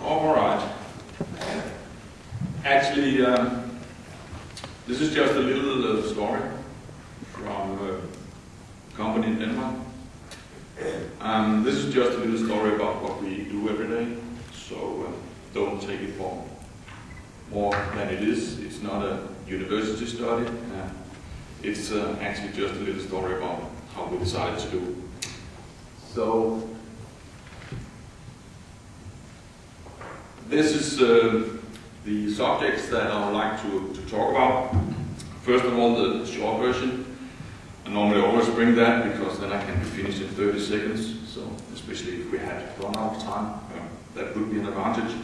All right. Actually, this is just a little story from a company in Denmark. This is just a little story about what we do every day, so don't take it for more than it is. It's not a university study. It's actually just a little story about how we decided to do. So, this is the subjects that I would like to talk about. First of all, the short version. I normally always bring that because then I can be finished in 30 seconds. So, especially if we had run out of time, that would be an advantage.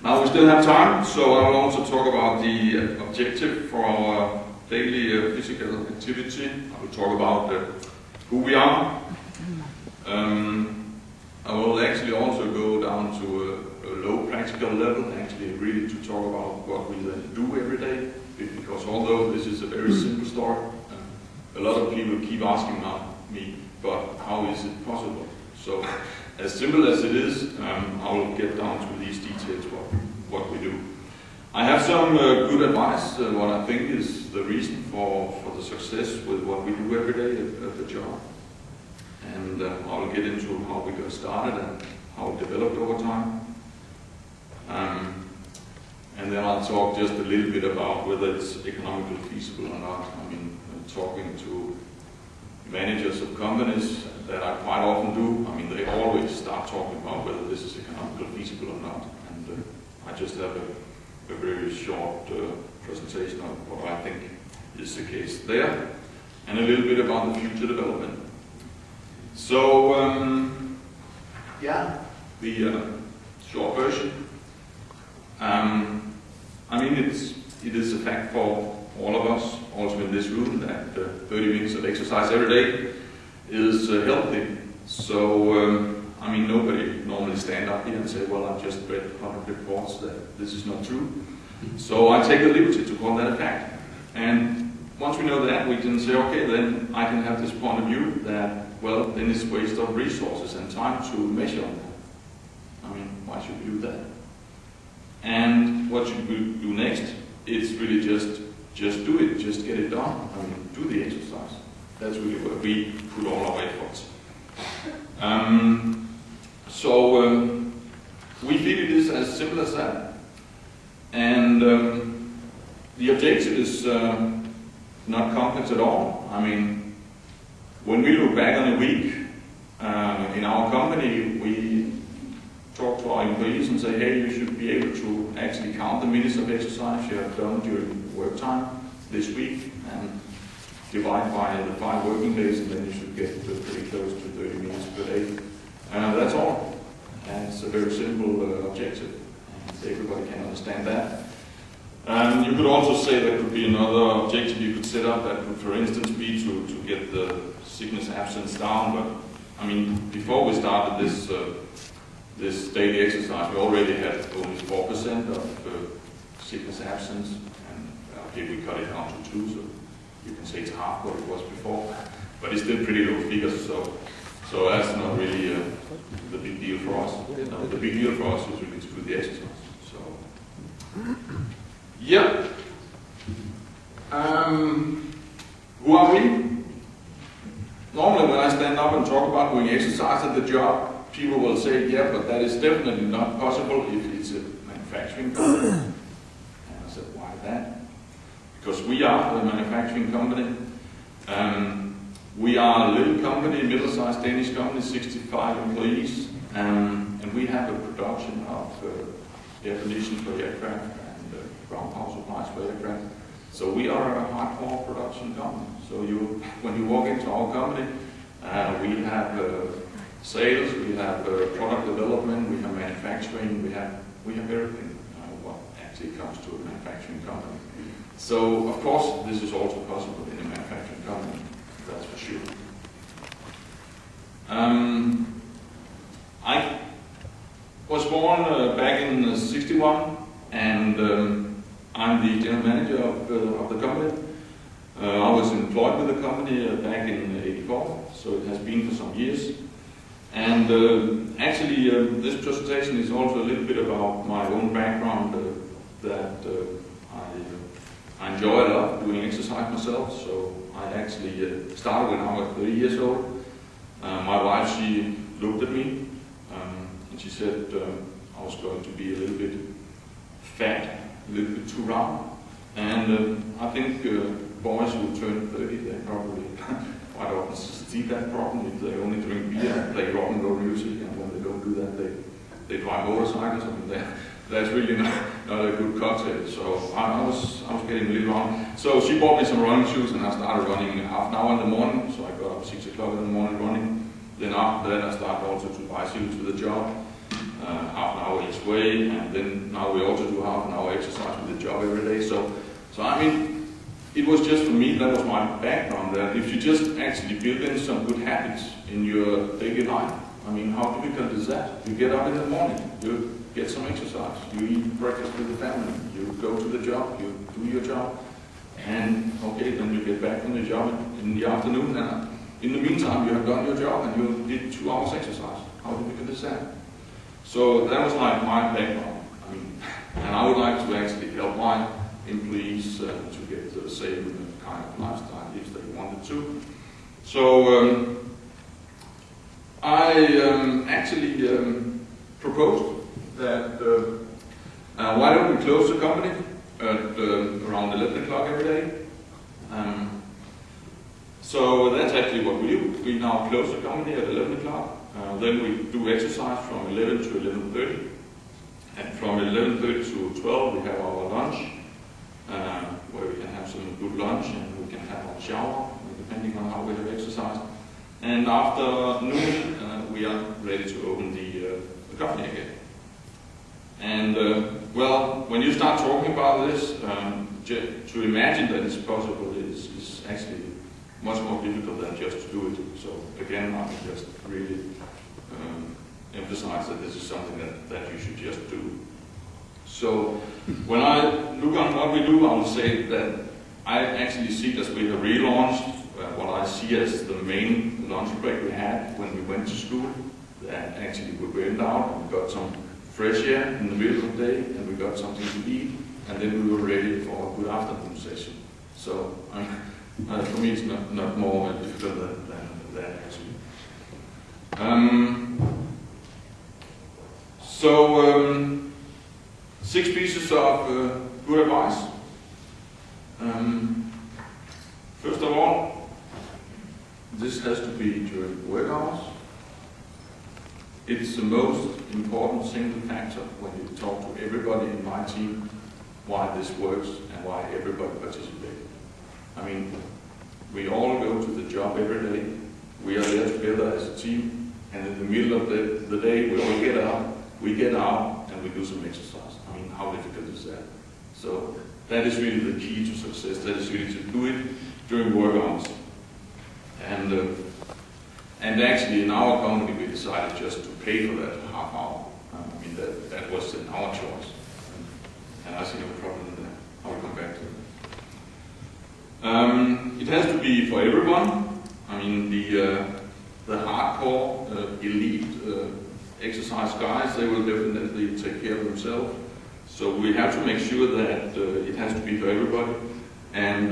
Now we still have time, so I will also talk about the objective for our daily physical activity. I will talk about who we are. I will actually also go down to a low practical level, actually really to talk about what we then do every day, because although this is a very simple story, a lot of people keep asking me, but how is it possible? So, as simple as it is, I will get down to these details, what we do. I have some good advice, what I think is the reason for the success with what we do every day at the job. And I will get into how we got started and how it developed over time. And then I'll talk just a little bit about whether it's economically feasible or not. I mean, talking to managers of companies that I quite often do, I mean, they always start talking about whether this is economically feasible or not. And I just have a very short presentation of what I think is the case there, and a little bit about the future development. So, yeah, the short version. I mean, it is a fact for all of us, also in this room, that 30 minutes of exercise every day is healthy. So, I mean, nobody normally stand up here and say, well, I've just read 100 reports that this is not true. So I take the liberty to call that a fact. And once we know that, we can say, okay, then I can have this point of view that, well, then it's waste of resources and time to measure on that. I mean, why should we do that? And what should we do next? It's really just do it, just get it done. I mean, do the exercise. That's really where we put all our efforts. We feel it is as simple as that. And the objective is not complex at all. I mean, when we look back on a week in our company, we talk to our employees and say, hey, you should be able to actually count the minutes of exercise you have done during work time this week and divide by the 5 working days, and then you should get pretty close to 30 minutes per day. That's all. And it's a very simple objective, and everybody can understand that. You could also say there could be another objective you could set up that could, for instance, be to get the sickness absence down. But I mean, before we started this daily exercise, we already had only 4% of sickness absence, and here we cut it down to 2, so you can say it's half what it was before, but it's still pretty low figures, so that's not really the big deal for us. The big deal for us is really to do the exercise. So, yeah. Who are we? Normally when I stand up and talk about doing exercise at the job, people will say, yeah, but that is definitely not possible if it's a manufacturing company. And I said, why that? Because we are a manufacturing company. We are a little company, middle-sized Danish company, 65 employees, and we have a production of air conditioning for aircraft and ground power supplies for aircraft. So we are a hardcore production company. So when you walk into our company, we have sales, we have product development, we have manufacturing, we have everything what actually comes to a manufacturing company. So of course this is also possible in a manufacturing company, that's for sure. I was born back in '61, and I'm the general manager of the company. I was employed with the company back in '84, so it has been for some years. And actually, this presentation is also a little bit about my own background, that I enjoy a lot doing exercise myself. So I actually started when I was 30 years old. My wife, she looked at me and she said I was going to be a little bit fat, a little bit too round. And I think boys who turn 30, they probably quite often see that problem if they only drink beer and play rock and roll music, and when they don't do that, they drive motorcycles. I mean, that's really not a good cocktail. So I was getting a little wrong. So she bought me some running shoes, and I started running half an hour in the morning. So I got up 6 o'clock in the morning running. Then after that, I started also to bicycle to the job, half an hour each way, and then now we also do half an hour exercise with the job every day. So I mean, it was just for me, that was my background, that if you just actually build in some good habits in your daily life, I mean, how difficult is that? You get up in the morning, you get some exercise, you eat breakfast with the family, you go to the job, you do your job, and okay, then you get back from the job in the afternoon, and in the meantime you have done your job and you did 2 hours exercise. How difficult is that? So that was like my background. I mean, and I would like to actually help my employees to get the same kind of lifestyle if they wanted to. So I actually proposed that why don't we close the company at around 11 o'clock every day. So that's actually what we do. We now close the company at 11 o'clock. Then we do exercise from 11 to 11:30. And from 11:30 to 12 we have our lunch, where we can have some good lunch and we can have our shower, depending on how we have exercised. And after noon we are ready to open the company again. And well, when you start talking about this, to imagine that it's possible is actually much more difficult than just to do it. So again, I would just really emphasize that this is something that you should just do. So when I look on what we do, I will say that I actually see it as we have relaunched what I see as the main lunch break we had when we went to school. That actually we went out and we got some fresh air in the middle of the day, and we got something to eat, and then we were ready for a good afternoon session. So for me, it's not more difficult than that actually. So 6 pieces of good advice. First of all, this has to be during work hours. It's the most important single factor when you talk to everybody in my team why this works and why everybody participates. I mean, we all go to the job every day. We are there together as a team, and in the middle of the day we all get out and we do some exercise. I mean, how difficult is that? So that is really the key to success. That is really to do it during work hours. And actually in our company we decided just to pay for that half hour. I mean, that was in our choice. And I see no problem in that. I will come back to it. It has to be for everyone. I mean, the hardcore, elite exercise guys, they will definitely take care of themselves. So we have to make sure that it has to be for everybody. And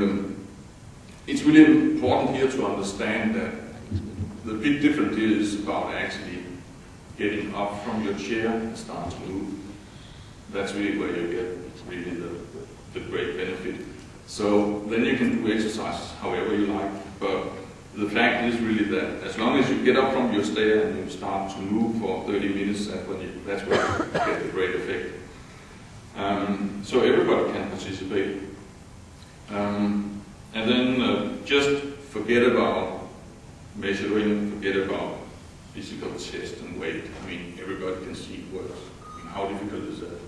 it's really important here to understand that the big difference here is about actually getting up from your chair and start to move. That's really where you get really the great benefit. So then you can do exercises however you like, but the fact is really that as long as you get up from your stair and you start to move for 30 minutes, that's when you get the great effect. So everybody can participate. And then just forget about measuring, forget about physical test and weight. I mean, everybody can see it works. I mean, how difficult is that?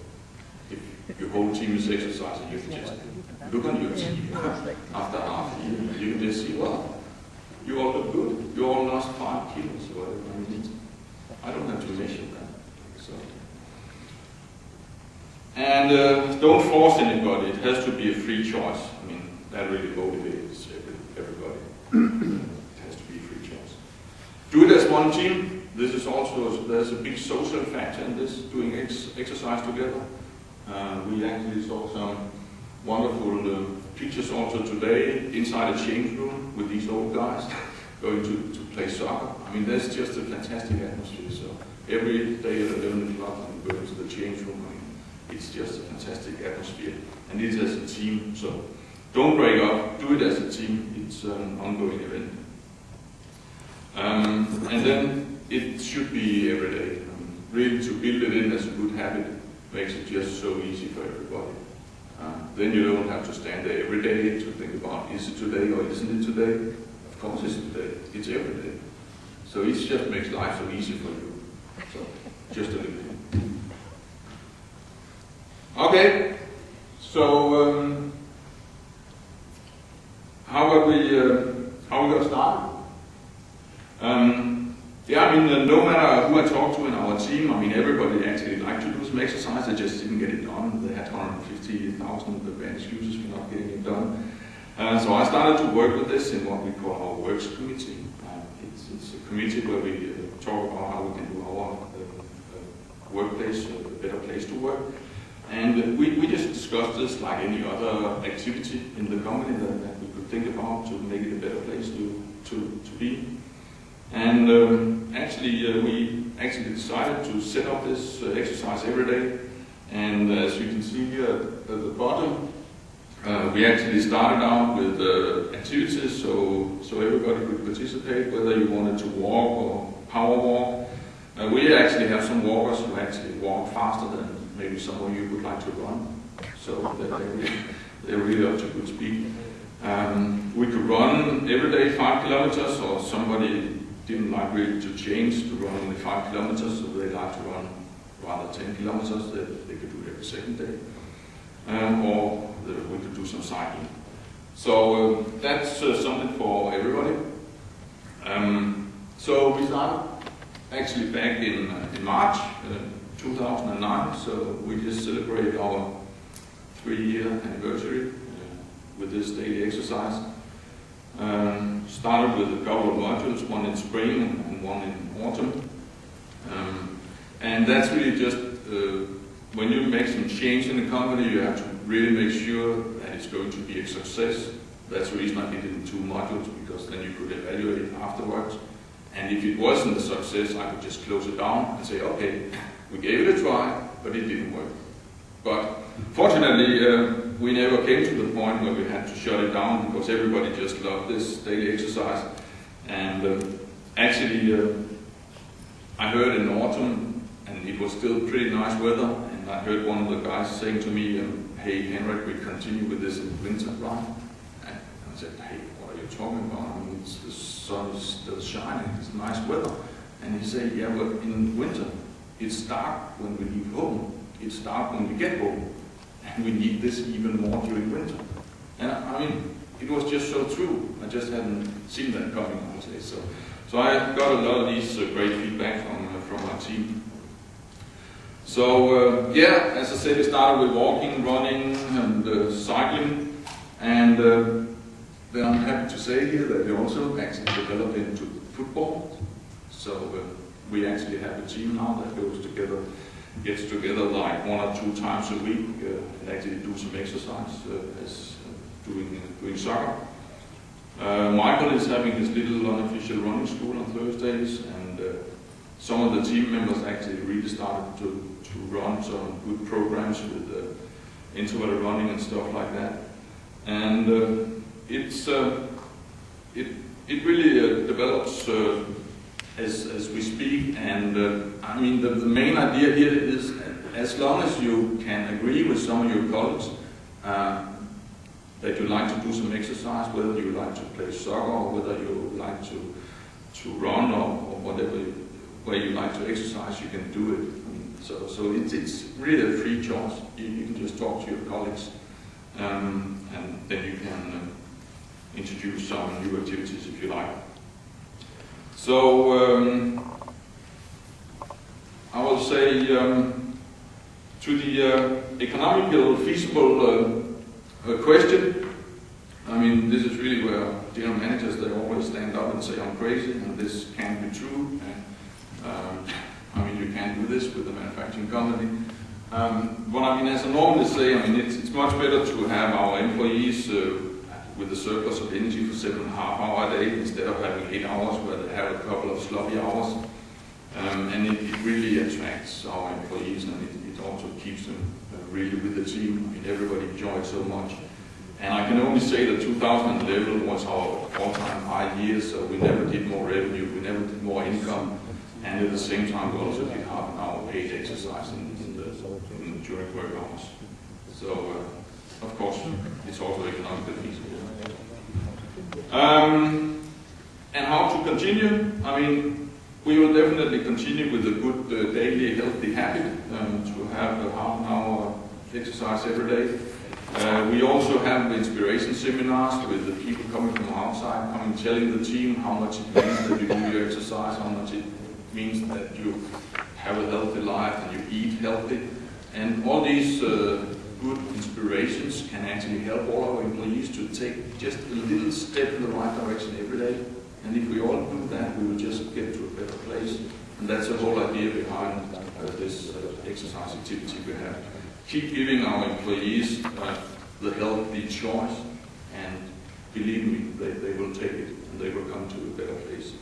If your whole team is exercising, you can just look on your team after half a year, you can just see, well, you all look good. You all lost 5 kilos or whatever. I mean, I don't have to measure that. So. And don't force anybody. It has to be a free choice. I mean, that really motivates everybody. It has to be a free choice. Do it as one team. this is also, there's a big social factor in this, doing exercise together. We actually saw some wonderful pictures also today inside a change room with these old guys going to play soccer. I mean, that's just a fantastic atmosphere. So every day at 11 o'clock when we go into the change room, I mean, it's just a fantastic atmosphere. And it is as a team, so don't break up, do it as a team. It's an ongoing event. And then it should be every day. Really to build it in as a good habit makes it just so easy for everybody. Then you don't have to stand there every day to think about, is it today or isn't it today? Of course it's today, it's every day. So it just makes life so easy for you. So, just a little bit. Okay, so how are we going to start? Yeah, I mean, no matter who I talk to in our team, I mean, everybody actually liked to do some exercise, they just didn't get it done. They had 150,000 bad excuses for not getting it done. So I started to work with this in what we call our works committee. It's a committee where we talk about how we can do our workplace a better place to work. And we just discussed this like any other activity in the company that we could think about to make it a better place to be. And we actually decided to set up this exercise every day. And as you can see here at the bottom, we actually started out with activities so everybody could participate, whether you wanted to walk or power walk. We actually have some walkers who actually walk faster than maybe some of you would like to run. So they're really up to good speed. We could run every day 5 kilometers, or somebody didn't like really to change to run only 5 kilometers, so they like to run rather 10 kilometers. They could do it every second day. Or we could do some cycling. So that's something for everybody. So we started actually back in March 2009, so we just celebrated our 3-year anniversary with this daily exercise. Started with a couple of modules, one in spring and one in autumn. And that's really just, when you make some change in the company, you have to really make sure that it's going to be a success. That's the reason I did it in 2 modules, because then you could evaluate afterwards. And if it wasn't a success, I could just close it down and say, okay, we gave it a try, but it didn't work. But fortunately, we never came to the point where we had to shut it down, because everybody just loved this daily exercise. And actually, I heard in autumn, and it was still pretty nice weather, and I heard one of the guys saying to me, hey Henrik, we continue with this in winter, right? And I said, hey, what are you talking about? I mean, the sun is still shining, it's nice weather. And he said, yeah, but in winter, it's dark when we leave home. It's dark when we get home. And we need this even more during winter. And I mean, it was just so true. I just hadn't seen that coming, honestly. So I got a lot of these great feedback from our team. So yeah, as I said, we started with walking, running, and cycling. And then I'm happy to say here that we also actually developed into football. So we actually have a team now that gets together like 1 or 2 times a week and actually do some exercise as doing soccer. Michael is having his little unofficial running school on Thursdays, and some of the team members actually really started to run some good programs with interval running and stuff like that. And it really develops as we speak, and I mean the main idea here is, as long as you can agree with some of your colleagues that you like to do some exercise, whether you like to play soccer or whether you like to run or whatever where you like to exercise, you can do it. I mean, so it's really a free choice. You can just talk to your colleagues, and then you can introduce some new activities if you like. So I will say to the economical feasible question, I mean, this is really where general managers, they always stand up and say I'm crazy and this can't be true. I mean, you can't do this with a manufacturing company. But I mean, as I normally say, I mean, it's much better to have our employees with a surplus of energy for 7.5 hours a day instead of having 8 hours where they have a couple of sloppy hours. And it really attracts our employees, and it also keeps them really with the team. I mean, everybody enjoys so much. And I can only say that 2011 was our all-time high year, so we never did more revenue, we never did more income, and at the same time we also did half an hour paid exercise during work hours. So, of course, it's also economically feasible. And how to continue? I mean, we will definitely continue with a good daily healthy habit to have a half an hour exercise every day. We also have inspiration seminars with the people coming from outside, coming telling the team how much it means that you do your exercise, how much it means that you have a healthy life and you eat healthy. And all these good inspirations can actually help all our employees to take just a little step in the right direction every day. And if we all do that, we will just get to a better place. And that's the whole idea behind this exercise activity we have. Keep giving our employees the healthy choice, and believe me, they will take it and they will come to a better place.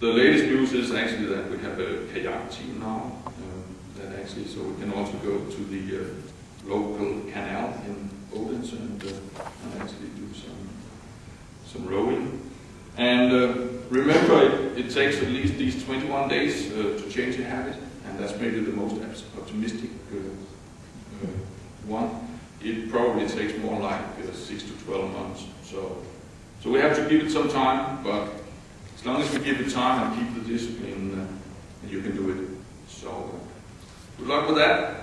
The latest news is actually that we have a kayak team now, that actually, so we can also go to the local canal in Odense and actually do some rowing. And remember, it takes at least these 21 days to change a habit, and that's maybe the most optimistic one. It probably takes more like 6 to 12 months. So we have to give it some time, but as long as we give it time and keep the discipline, you can do it. So good luck with that.